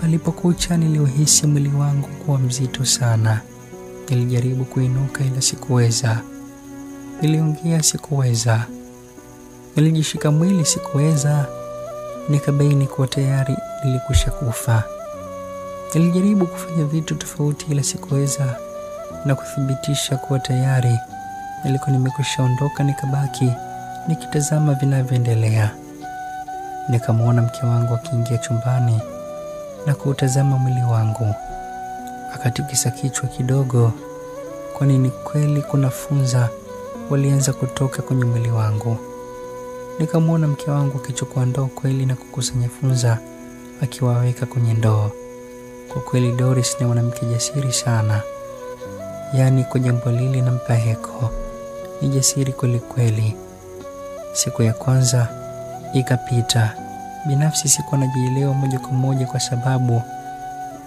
Palipokucha niliuhisi mwili wangu kuwa mzito sana. Nilijaribu kuinuka ila sikuweza. Niliongea sikuweza. Nilijishika mwili sikuweza. Nikabaini kuwa tayari nilikwisha kufa. Nilijaribu kufanya vitu tofauti ila sikuweza, na kuthibitisha kuwa tayari nilikuwa nimekwisha ondoka. Nikabaki nikitazama vinavyoendelea. Nikamwona mke wangu akiingia chumbani na kuutazama mwili wangu. Akatikisa kichwa kidogo, kwani ni kweli kuna funza walianza kutoka kwenye mwili wangu. Nikamwona mke wangu akichukua ndoo kweli na kukusanya funza akiwaweka kwenye ndoo. Kwa kweli Doris ni mwanamke jasiri sana. Yaani kwa jambo lile nampa heko. Ni jasiri kweli kweli. Siku ya kwanza ikapita. Binafsi sikuwa najielewa moja kwa moja kwa sababu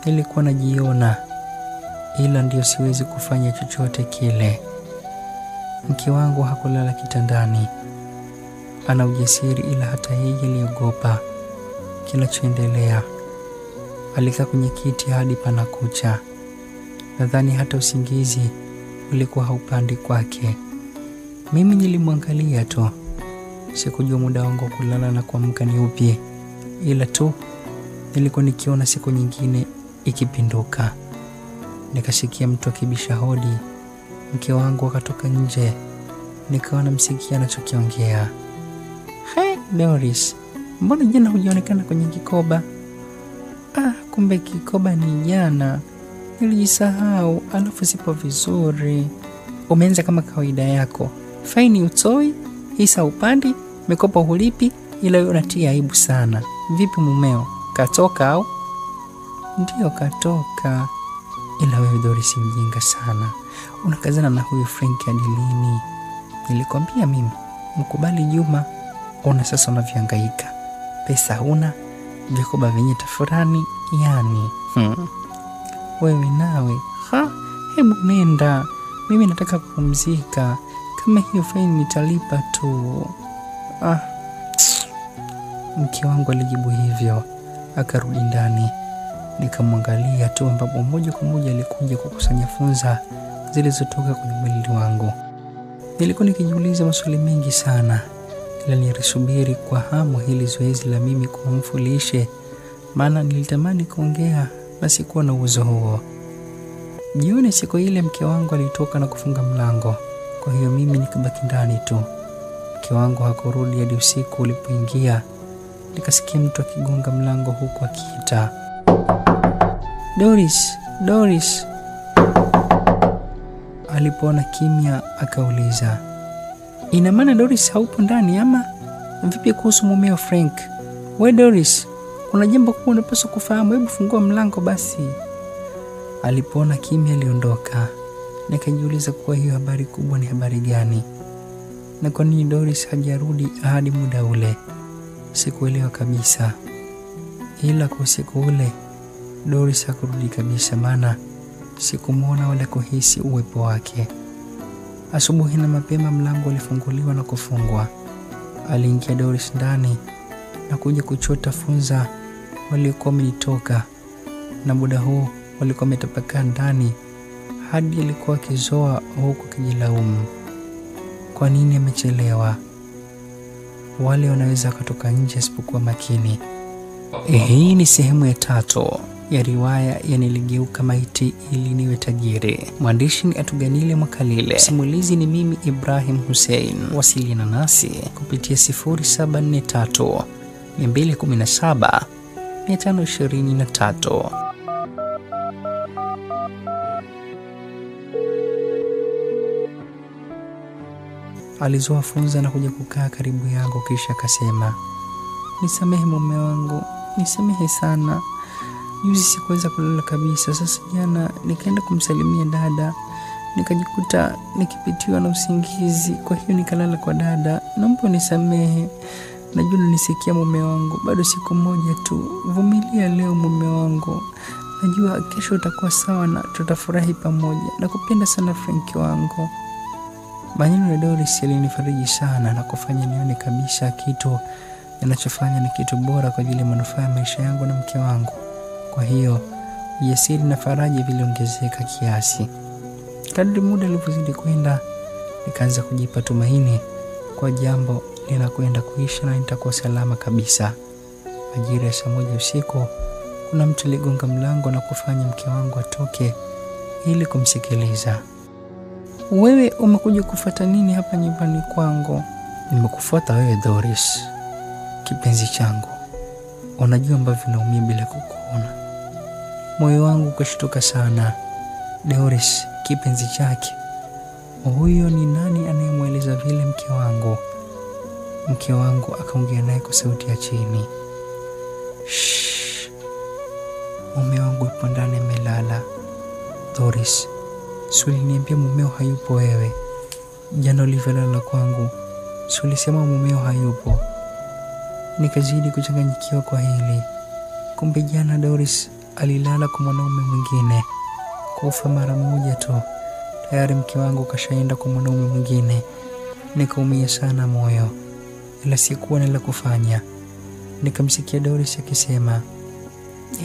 nilikuwa najiona, ila ndio siwezi kufanya chochote kile. Mke wangu hakulala kitandani. Ana ujasiri ila hata yeye aliogopa kinachoendelea. Alikaa kwenye kiti hadi panakucha. Nadhani hata usingizi ulikuwa haupandi kwake. Mimi nilimwangalia tu. Sikujua muda wangu kulala na kuamka ni upi, ila tu nilikuwa nikiona siku nyingine ikipinduka. Nikasikia mtu akibisha hodi. Mke wangu akatoka nje. Nikawa namsikia anachokiongea. "Hey Doris, mbona jana hujaonekana kwenye kikoba?" Kumbe kikoba ni jana. Nilijisahau, alafu sipo vizuri. Umeanza kama kawaida yako. Faini utoi, hisa upandi, mikopo hulipi, ila wewe unatia aibu sana. Vipi mumeo? Katoka au? Ndio katoka. Ila wewe Doris mjinga sana. Unakazana na huyu Frank hadi lini? Nilikwambia mimi, mkubali Juma. Ona sasa unavyohangaika. Pesa huna, vikoba vyenye tafurani, yani. Wewe nawe, hebu nenda. Mimi nataka kupumzika. Kama hiyo faini nitalipa tu. Mke wangu alijibu hivyo. Akarudi ndani. Nikamwangalia tu ambapo moja kwa moja alikuja kukusanya funza zilizotoka kwenye mwili wangu. Nilikuwa nikijiuliza maswali mengi sana, ila nilisubiri kwa hamu hili zoezi la mimi kumfulishe, maana nilitamani kuongea na sikuwa na uwezo huo. Jioni siku ile mke wangu alitoka na kufunga mlango. Kwa hiyo mimi nikabaki ndani tu. Mke wangu hakurudi hadi usiku ulipoingia. Nikasikia mtu akigonga mlango huku akiita, "Doris, Doris." Alipoona kimya akauliza, "Ina maana Doris haupo ndani ama? Vipi kuhusu mumeo Frank? We Doris, kuna jambo kubwa unapaswa kufahamu, hebu fungua mlango basi." Alipoona kimya aliondoka. Nikajiuliza kuwa hiyo habari kubwa ni habari gani? Na kwa nini Doris hajarudi hadi muda ule? Sikuelewa kabisa. Ila kwa siku ule Doris hakurudi kabisa, maana sikumuona wala kuhisi uwepo wake. Asubuhi na mapema mlango ulifunguliwa na kufungwa. Aliingia Doris ndani na kuja kuchota funza waliokuwa wamenitoka, na muda huu walikuwa wametapakaa ndani hadi alikuwa akizoa huku akijilaumu. Kwa nini amechelewa? Wale wanaweza kutoka nje isipokuwa makini. Hii ni sehemu ya 3 ya riwaya ya Niligeuka Maiti ili Niwe Tajiri. Mwandishi ni Atuganile Mwakalile. Simulizi ni mimi Ibrahim Hussein. Wasiliana nasi kupitia 0743 217 523. Alizoa funza na kuja kukaa karibu yangu, kisha akasema, "Nisamehe mume wangu, nisamehe sana. Juzi sikuweza kulala kabisa. Sasa jana nikaenda kumsalimia dada, nikajikuta nikipitiwa na usingizi, kwa hiyo nikalala kwa dada. Naomba unisamehe. Najua nisikia mume wangu, bado siku moja tu. Vumilia leo mume wangu. Najua kesho utakuwa sawa na tutafurahi pamoja. Nakupenda sana Frank wangu." Maneno ya Doris yalinifariji sana na kufanya nione kabisa kitu ninachofanya ni kitu bora kwa ajili ya manufaa ya maisha yangu na mke wangu. Kwa hiyo ujasiri na faraja viliongezeka kiasi. Kadri muda ulivyozidi kwenda, nikaanza kujipa tumaini kwa jambo linakwenda kuisha na nitakuwa salama kabisa. Majira ya saa 1 usiku, kuna mtu aligonga mlango na kufanya mke wangu atoke ili kumsikiliza. Wewe umekuja kufuata nini hapa nyumbani kwangu? Nimekufuata wewe Doris, kipenzi changu. Unajua ambavyo naumia bila kukuona. Moyo wangu ukashtuka sana. Doris, kipenzi chake. Huyo ni nani anayemweleza vile mke wangu? Mke wangu akaongea naye kwa sauti ya chini. Shh. Mume wangu yupo ndani amelala. Doris, uliniambia mumeo hayupo wewe. Jana ulivyolala kwangu, ulisema mumeo hayupo. Nikazidi kuchanganyikiwa kwa hili. Kumbe jana Doris alilala kwa mwanaume mwingine. Kufa mara moja tu, tayari mke wangu kashaenda kwa mwanaume mwingine. Nikaumia sana moyo, ila sikuwa na la kufanya. Nikamsikia Doris akisema,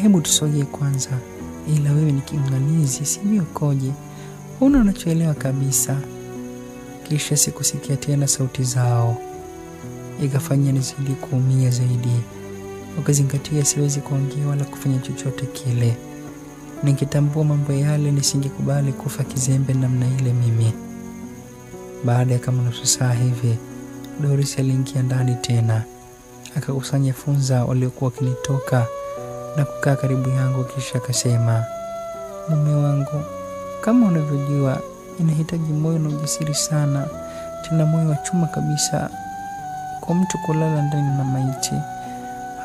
hebu tusogee kwanza, ila wewe ni kiunganizi, sijui ukoje, huna unachoelewa kabisa. Kisha sikusikia tena sauti zao. Ikafanya nizidi kuumia zaidi. Ukizingatia siwezi kuongea wala kufanya chochote kile. Nikitambua mambo yale nisingekubali kufa kizembe namna ile mimi. Baada ya kama nusu saa hivi, Doris aliingia ndani tena. Akakusanya funza waliokuwa kinitoka na kukaa karibu yangu, kisha akasema, mume wangu, kama unavyojua inahitaji moyo na ujasiri sana, tena moyo wa chuma kabisa kwa mtu kulala ndani na maiti.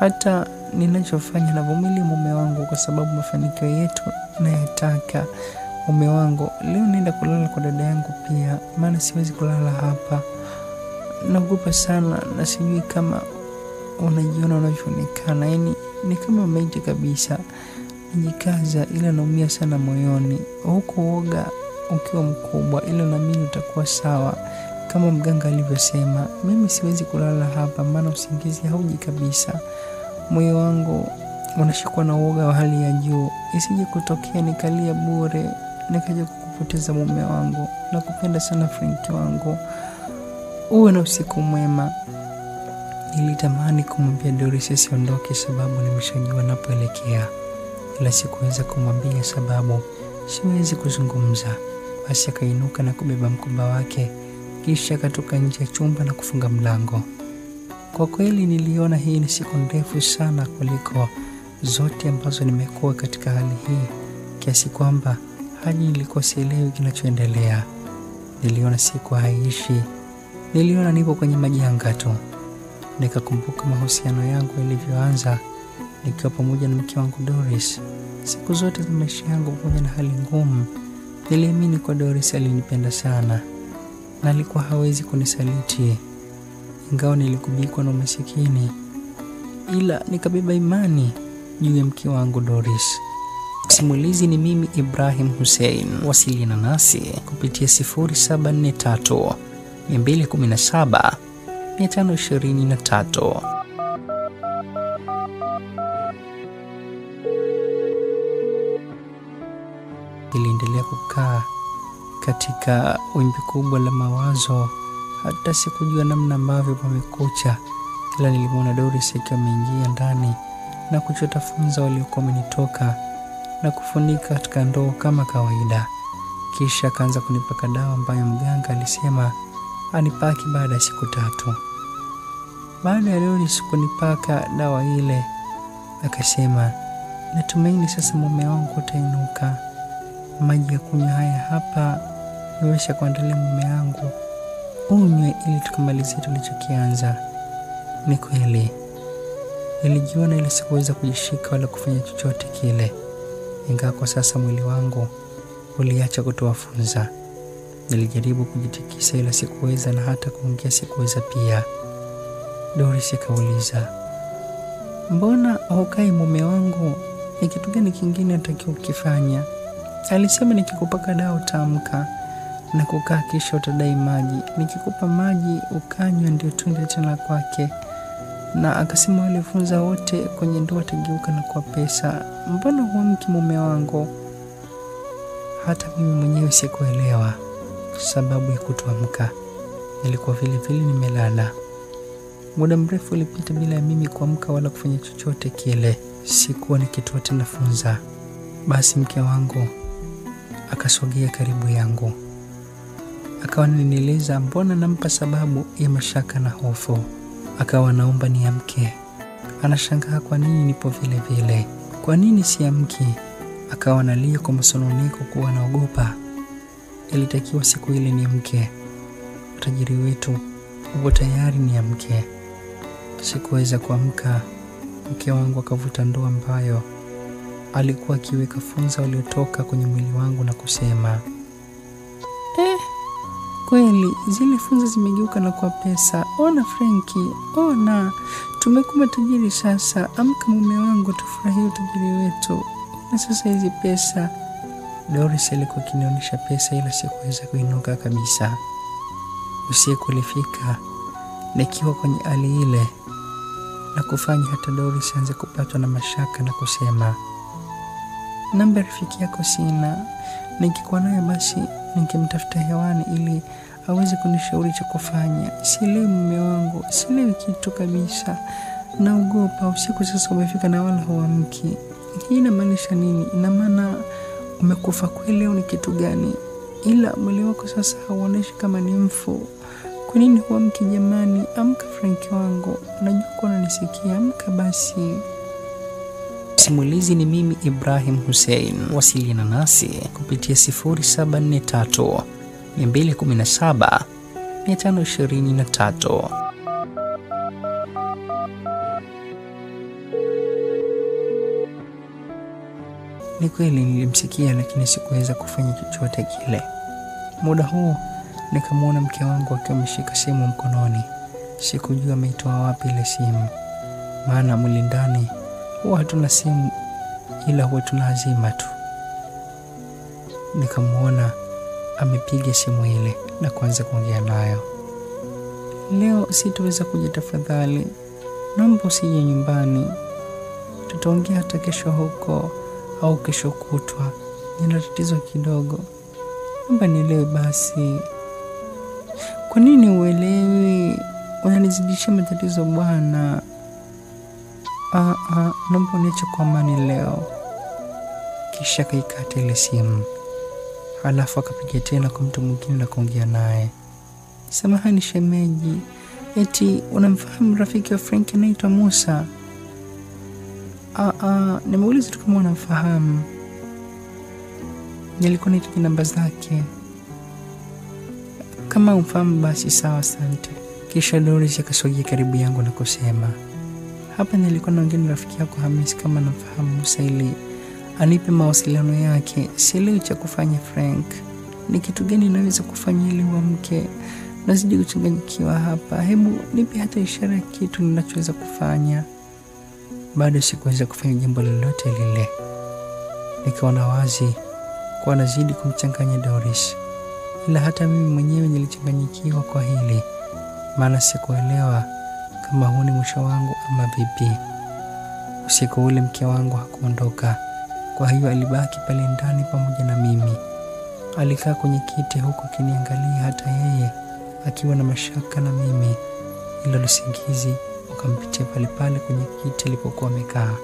Hata ninachofanya navumilia mume wangu kwa sababu mafanikio yetu nayataka. Mume wangu, leo naenda kulala kwa dada yangu pia, maana siwezi kulala hapa. Naogopa sana na sijui kama unajiona unavyoonekana, yani ni kama maiti kabisa. Nijikaza ila naumia sana moyoni. Huko woga ukiwa mkubwa, ila naamini utakuwa sawa. Kama mganga alivyosema, mimi siwezi kulala hapa maana usingizi hauji kabisa. Moyo wangu unashikwa na woga wa hali ya juu. Isije kutokea nikalia bure, nikaja kukupoteza mume wangu. Nakupenda sana Franki wangu. Uwe na usiku mwema. Nilitamani kumwambia Doris asiondoke sababu nimeshajua napoelekea. Ila sikuweza kumwambia sababu siwezi kuzungumza. Basi akainuka na kubeba mkoba wake, kisha akatoka nje ya chumba na kufunga mlango. Kwa kweli niliona hii ni siku ndefu sana kuliko zote ambazo nimekuwa katika hali hii, kiasi kwamba hadi nilikuwa sielewi kinachoendelea. Niliona siku haiishi. Niliona nipo kwenye majanga tu. Nikakumbuka mahusiano yangu yalivyoanza nikiwa pamoja na mke wangu Doris. Siku zote za maisha yangu pamoja na hali ngumu, niliamini kwa Doris alinipenda sana na alikuwa hawezi kunisaliti. Ingawa nilikubikwa na umasikini, ila nikabeba imani juu ya mke wangu Doris. Simulizi ni mimi Ibrahim Hussein. Wasiliana nasi kupitia 0743 217 523. Niliendelea kukaa katika wimbi kubwa la mawazo, hata sikujua namna ambavyo pamekucha. Ila nilimwona Doris akiwa ameingia ndani na kuchota funza waliokuwa wamenitoka na kufunika katika ndoo kama kawaida. Kisha akaanza kunipaka dawa ambayo mganga alisema anipaki baada ya siku 3. Baada ya Doris kunipaka dawa ile, akasema, natumaini sasa mume wangu atainuka. Maji ya kunywa haya hapa nimesha kuandalia mume wangu, unywe ili tukamalize tulichokianza. Ni kweli nilijiona ile sikuweza kujishika wala kufanya chochote kile. Ingawa kwa sasa mwili wangu uliacha kutoa funza. Nilijaribu kujitikisa ila sikuweza, na hata kuongea sikuweza pia. Doris akauliza, mbona hukai mume wangu? Ni kitu gani kingine natakiwa kukifanya? Alisema nikikupaka dawa utamka na kukaa, kisha utadai maji. Nikikupa maji ukanywa ndio twende tena kwake. na akasema wale funza wote kwenye ndoa watageuka na kuwa pesa. Mbona huamki mume wangu? Hata mimi mwenyewe sikuelewa sababu ya kutoamka. Nilikuwa vile vile nimelala. Muda mrefu ulipita bila ya mimi kuamka wala kufanya chochote kile. Sikuwa nikitoa tena funza. Basi mke wangu akasogea karibu yangu, akawa ananieleza mbona nampa sababu ya mashaka na hofu. Akawa naomba niamke. Anashangaa kwa nini nipo vile vile, kwa nini siamki. Akawa analia kwa masononeko kuwa anaogopa. Ilitakiwa siku ile niamke. Utajiri wetu upo tayari niamke. Sikuweza kuamka. Mke wangu akavuta ndoo ambayo alikuwa akiweka funza waliotoka kwenye mwili wangu na kusema, kweli zile funza zimegeuka na kuwa pesa. Ona Frankie, ona tumekuwa tajiri sasa. Amka mume wangu, tufurahie utajiri wetu. Na sasa hizi pesa. Doris alikuwa akinionyesha pesa ila sikuweza kuinuka kabisa. Usiku ulifika nikiwa kwenye hali ile na kufanya hata Doris aanze kupatwa na mashaka na kusema, namba rafiki yako sina. Nikikuwa naye basi ningemtafuta hewani ili aweze kunishauri cha kufanya. Sielewi mume wangu, sielewi kitu kabisa. Naogopa usiku sasa umefika na wala huamki. Hii inamaanisha nini? Ina maana umekufa kweli au ni kitu gani? Ila mwili wako sasa hauoneshi kama ni mfu. Kwa nini huamki jamani? Amka Frankie wangu, najua kwa unanisikia. Amka basi. Simulizi ni mimi Ibrahim Hussein. Wasiliana nasi kupitia 0743 217 523. Ni kweli nilimsikia lakini sikuweza kufanya chochote kile. Muda huu nikamwona mke wangu akiwa ameshika simu mkononi. Sikujua ameitoa wapi ile simu, maana muli ndani huwa hatuna simu ila huwa tunazima tu. Nikamwona amepiga simu ile na kuanza kuongea nayo. Leo sitaweza kuja tafadhali. Naomba usije nyumbani. Tutaongea hata kesho huko au kesho kutwa. Nina tatizo kidogo. Naomba nielewe basi. Kwa nini uelewi? Unanizidishia matatizo bwana. Naomba uniache kwa amani leo. Kisha kaikata ile simu. Halafu akapiga tena kwa mtu mwingine na kuongea naye. Samahani shemeji, eti unamfahamu rafiki wa Frankie anaitwa Musa? Nimeuliza tu kama unamfahamu. Nilikuwa nahitaji namba zake. Kama umfahamu basi sawa, asante. Kisha Doris akasogea karibu yangu na kusema, hapa nilikuwa naongea na rafiki yako Hamisi kama namfahamu Musa ili anipe mawasiliano yake. Sielewi cha kufanya Frank. Ni kitu gani naweza kufanya ili uamke? Nazidi kuchanganyikiwa hapa. Hebu nipe hata ishara ya kitu ninachoweza kufanya. Bado sikuweza kufanya jambo lolote lile. Nikaona wazi kwa nazidi kumchanganya Doris. Ila hata mimi mwenyewe nilichanganyikiwa kwa hili. Maana sikuelewa kama huu ni mwisho wangu ama vipi. Usiku ule mke wangu hakuondoka. Kwa hiyo alibaki pale ndani pamoja na mimi. Alikaa kwenye kiti huko akiniangalia hata yeye akiwa na mashaka na mimi. Ila usingizi ukampitia pale pale kwenye kiti alipokuwa amekaa.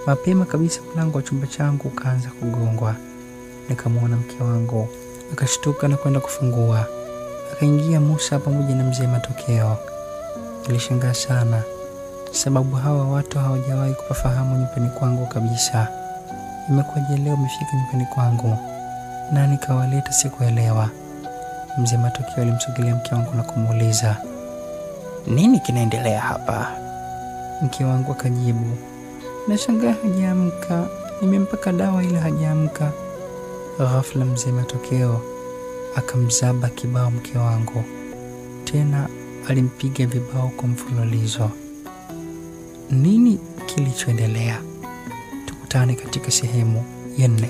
Mapema kabisa mlango wa chumba changu ukaanza kugongwa. Nikamwona mke wangu akashtuka na kwenda kufungua. Akaingia Musa pamoja na mzee Matokeo. Nilishangaa sana sababu hawa watu hawajawahi kufahamu nyumbani kwangu kabisa. Imekuwaje leo umefika nyumbani kwangu? Na nikawaleta sikuelewa. Mzee Matokeo alimsogelea mke wangu na kumuuliza, nini kinaendelea hapa? Mke wangu akajibu, nashangaa hajaamka. Nimempaka dawa ila hajaamka. Ghafla mzee Matokeo akamzaba kibao mke wangu. Tena alimpiga vibao kwa mfululizo. Nini kilichoendelea? Tukutane katika sehemu ya 4.